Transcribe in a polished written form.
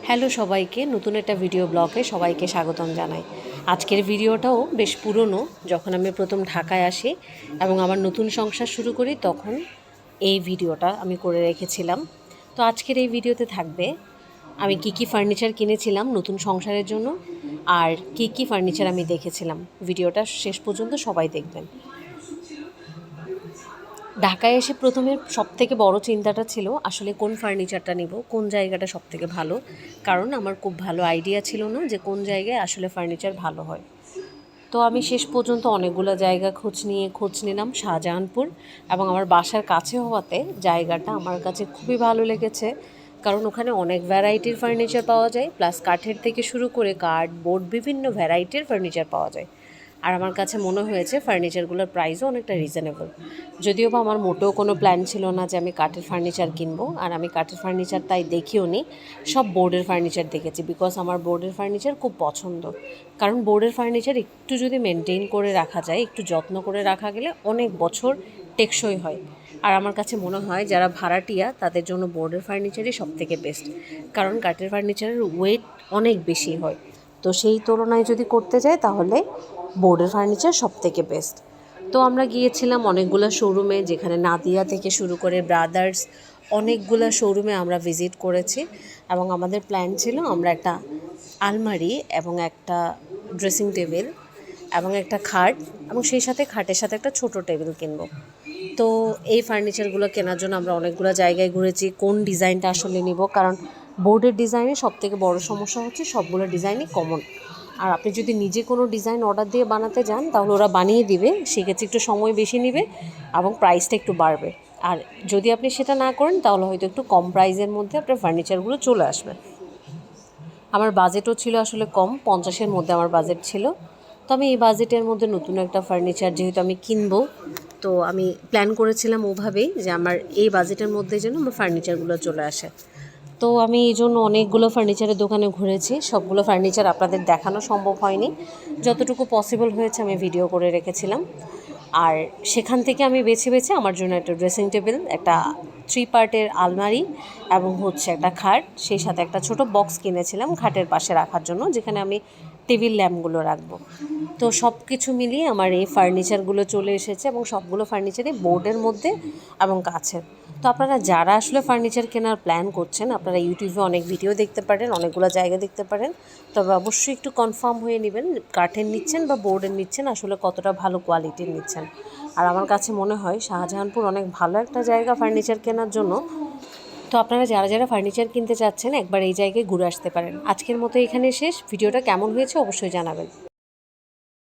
Hello সবাইকে, নতুন একটা ভিডিও ব্লগে সবাইকে স্বাগতম জানাই। আজকের ভিডিওটাও বেশ পুরনো। যখন আমি প্রথম ঢাকায় আসি এবং আমার নতুন সংসার শুরু করি তখন এই ভিডিওটা আমি করে রেখেছিলাম। তো আজকের এই ভিডিওতে থাকবে আমি কি ফার্নিচার কিনেছিলাম নতুন সংসারের জন্য আর কি ফার্নিচার আমি দেখেছিলাম। ভিডিওটা শেষ পর্যন্ত সবাই দেখবেন। ঢাকায় এসে প্রথমে সবথেকে বড় চিন্তাটা ছিল আসলে কোন ফার্নিচারটা নিব, কোন জায়গাটা সবথেকে ভালো। কারণ আমার খুব ভালো আইডিয়া ছিল না যে কোন জায়গায় আসলে ফার্নিচার ভালো হয়। তো আমি শেষ পর্যন্ত অনেকগুলো জায়গা খোঁজ নিলাম শাহজাহানপুর, এবং আমার বাসার কাছে হওয়াতে জায়গাটা আমার কাছে খুবই ভালো লেগেছে। কারণ ওখানে অনেক ভ্যারাইটির ফার্নিচার পাওয়া যায়, প্লাস কাঠের থেকে শুরু করে কাঠ, বোর্ড, বিভিন্ন ভ্যারাইটির ফার্নিচার পাওয়া যায়। আর আমার কাছে মনে হয়েছে ফার্নিচারগুলোর প্রাইসও অনেকটা রিজনেবল। যদিও বা আমার মোটেও কোনো প্ল্যান ছিল না যে আমি কাঠের ফার্নিচার কিনবো, আর আমি কাঠের ফার্নিচার তাই দেখিও নি, সব বোর্ডের ফার্নিচার দেখেছি। বিকজ আমার বোর্ডের ফার্নিচার খুব পছন্দ। কারণ বোর্ডের ফার্নিচার একটু যদি মেনটেন করে রাখা যায়, একটু যত্ন করে রাখা গেলে অনেক বছর টেকসই হয়। আর আমার কাছে মনে হয় যারা ভাড়াটিয়া তাদের জন্য বোর্ডের ফার্নিচারই সবথেকে বেস্ট। কারণ কাঠের ফার্নিচারের ওয়েট অনেক বেশি হয়। তো সেই তুলনায় যদি করতে যাই তাহলে বোর্ডের ফার্নিচার সবথেকে বেস্ট। তো আমরা গিয়েছিলাম অনেকগুলো শোরুমে, যেখানে নাদিয়া থেকে শুরু করে ব্রাদার্স, অনেকগুলো শোরুমে আমরা ভিজিট করেছি। এবং আমাদের প্ল্যান ছিল আমরা একটা আলমারি এবং একটা ড্রেসিং টেবিল এবং একটা খাট, এবং সেই সাথে খাটের সাথে একটা ছোট টেবিল কিনবো। তো এই ফার্নিচারগুলো কেনার জন্য আমরা অনেকগুলো জায়গায় ঘুরেছি কোন ডিজাইনটা আসলে নিব। কারণ বোর্ডের ডিজাইনে সবথেকে বড় সমস্যা হচ্ছে সবগুলো ডিজাইনই কমন। আর আপনি যদি নিজে কোনো ডিজাইন অর্ডার দিয়ে বানাতে যান তাহলে ওরা বানিয়ে দিবে, সেক্ষেত্রে একটু সময় বেশি নেবে এবং প্রাইসটা একটু বাড়বে। আর যদি আপনি সেটা না করেন তাহলে হয়তো একটু কম প্রাইসের মধ্যে আপনার ফার্নিচারগুলো চলে আসবে। আমার বাজেটও ছিল আসলে কম, 50-এর মধ্যে আমার বাজেট ছিল। তো আমি এই বাজেটের মধ্যে নতুন একটা ফার্নিচার যেহেতু আমি কিনবো, তো আমি প্ল্যান করেছিলাম ওভাবেই যে আমার এই বাজেটের মধ্যে যেন আমার ফার্নিচারগুলো চলে আসে। তো আমি এই জন্য অনেকগুলো ফার্নিচারের দোকানে ঘুরেছি। সবগুলো ফার্নিচার আপনাদের দেখানো সম্ভব হয়নি, যতটুকু পসিবল হয়েছে আমি ভিডিও করে রেখেছিলাম। আর সেখান থেকে আমি বেছে আমার জন্য একটা ড্রেসিং টেবিল, একটা 3 পার্টের আলমারি এবং একটা খাট, সেই সাথে একটা ছোট বক্স কিনেছিলাম খাটের পাশে রাখার জন্য, যেখানে আমি টেবিল ল্যাম্পগুলো রাখবো। তো সব কিছু মিলিয়ে আমার এই ফার্নিচারগুলো চলে এসেছে, এবং সবগুলো ফার্নিচারই বোর্ডের মধ্যে এবং কাছের। তো আপনারা যারা আসলে ফার্নিচার কেনার প্ল্যান করছেন, আপনারা ইউটিউবে অনেক ভিডিও দেখতে পারেন, অনেকগুলো জায়গা দেখতে পারেন। তবে অবশ্যই একটু কনফার্ম হয়ে নেবেন কাঠের নিচ্ছেন বা বোর্ডের নিচ্ছেন, আসলে কতটা ভালো কোয়ালিটির নিচ্ছেন। আর আমার কাছে মনে হয় শাহজাহানপুর অনেক ভালো একটা জায়গা ফার্নিচার কেনার জন্য। তো আপনারা যারা ফার্নিচার কিনতে চাচ্ছেন একবার এই জায়গায় ঘুরে আসতে পারেন। আজকের মতো এখানে শেষ। ভিডিওটা কেমন হয়েছে অবশ্যই জানাবেন।